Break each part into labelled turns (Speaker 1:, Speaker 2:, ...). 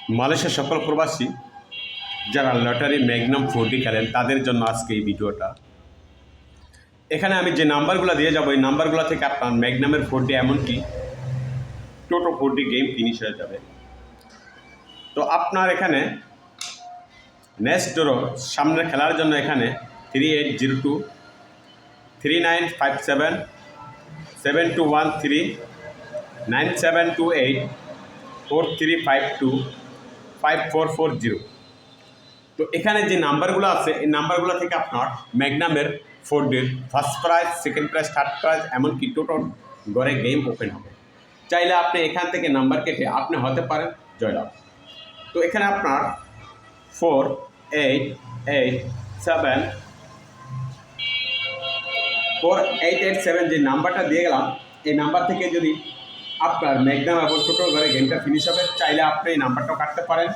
Speaker 1: মালয়েশিয়ার সকল প্রবাসী যারা লটারি ম্যাগনাম 4D খেলেন তাদের জন্য আজকে এই ভিডিওটা। এখানে আমি যে নাম্বারগুলো দিয়ে যাব এই নাম্বারগুলো থেকে আপনার ম্যাগনামের 4D এমনকি টোটো 4D গেম ফিনিশ হয়ে যাবে। তো আপনার এখানে নেক্সট ড্র সামনে খেলার জন্য এখানে 3802 3957 7213 9728 4352 5440। তো এখানে যে নাম্বারগুলো আছে এই নাম্বারগুলো থেকে আপনার ম্যাগনামের 4Dর first prize, second prize, third prize এমনকি টোটাল গড়ে গেম ওপেন হবে। চাইলে আপনি এখান থেকে নাম্বার কেটে আপনি হতে পারেন জয়লাভ। তো এখানে আপনার 4887 যে নাম্বারটা দিয়ে গেলাম এই নাম্বার থেকে যদি আপনার ম্যাগনাম এবং টোটাল গড়ে গেমটা ফিনিশ হবে, চাইলে আপনি এই নাম্বারটাও কাটতে পারেন।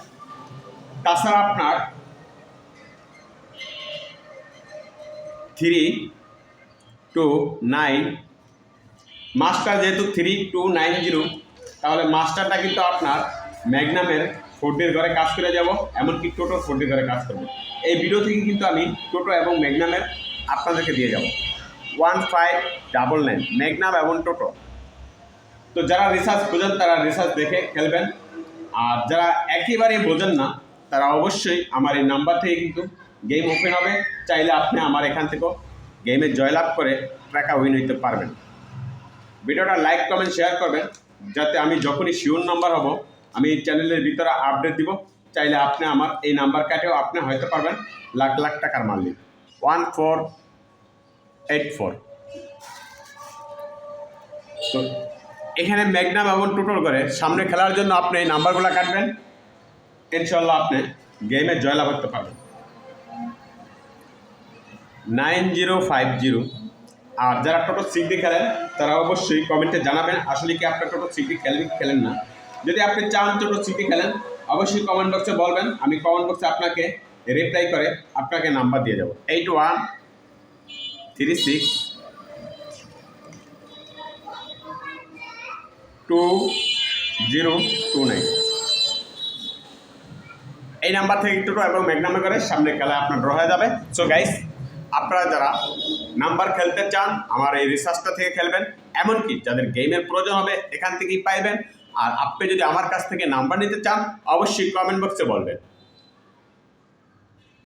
Speaker 1: তাছাড়া আপনার 329 মাস্টার যেহেতু 3290, তাহলে মাস্টারটা কিন্তু আপনার ম্যাগনামের 4Dর ঘরে কাজ করে যাব, এমনকি টোটো 4Dর ঘরে কাজ করবো। এই ভিডিও থেকে কিন্তু আমি টোটো এবং ম্যাগনামের আপনাদেরকে দিয়ে যাব 1599 ম্যাগনাম এবং টোটো। তো যারা রিসার্চ বোঝেন তারা রিসার্চ দেখে খেলবেন, আর যারা একেবারেই বোঝেন না তারা অবশ্যই আমার এই নাম্বার থেকে কিন্তু গেম ওপেন হবে। চাইলে আপনি আমার এখান থেকেও গেমে জয়লাভ করে টাকা উইন হইতে পারবেন। ভিডিওটা লাইক, কমেন্ট, শেয়ার করবেন, যাতে আমি যখনই শিওর নাম্বার হব আমি এই চ্যানেলের ভিতরে আপডেট দিব। চাইলে আপনি আমার এই নাম্বার কাটেও আপনি হইতে পারবেন লাখ লাখ টাকার মালিক। 1484। তো এখানে ম্যাগনাম এবং টোটাল করে সামনে খেলার জন্য আপনি এই নাম্বারগুলো কাটবেন, ইনশাল্লাহ আপনি গেমে জয়লাভ করতে পারবেন। 9050। আর যারা টোটো সিগডি খেলেন তারা অবশ্যই কমেন্টে জানাবেন আসলে কি আপনার টোটো সিগডি খেলেন না। যদি আপনি চান টোটো সিগডি খেলেন অবশ্যই কমেন্ট বক্সে বলবেন, আমি কমেন্ট বক্সে আপনাকে রিপ্লাই করে আপনাকে নাম্বার দিয়ে দেবো 81362029। এই নাম্বার থেকে টোটো এবং ম্যাগনামে করে সামনে খেলা আপনার ড্র হয়ে যাবে। সো গাইস, আপনারা যারা নাম্বার খেলতে চান আমার এই রিসার্চটা থেকে খেলবেন, এমনকি যাদের গেমের প্রয়োজন হবে এখান থেকেই পাইবেন। আর আপনি যদি আমার কাছ থেকে নাম্বার নিতে চান অবশ্যই কমেন্ট বক্সে বলবেন।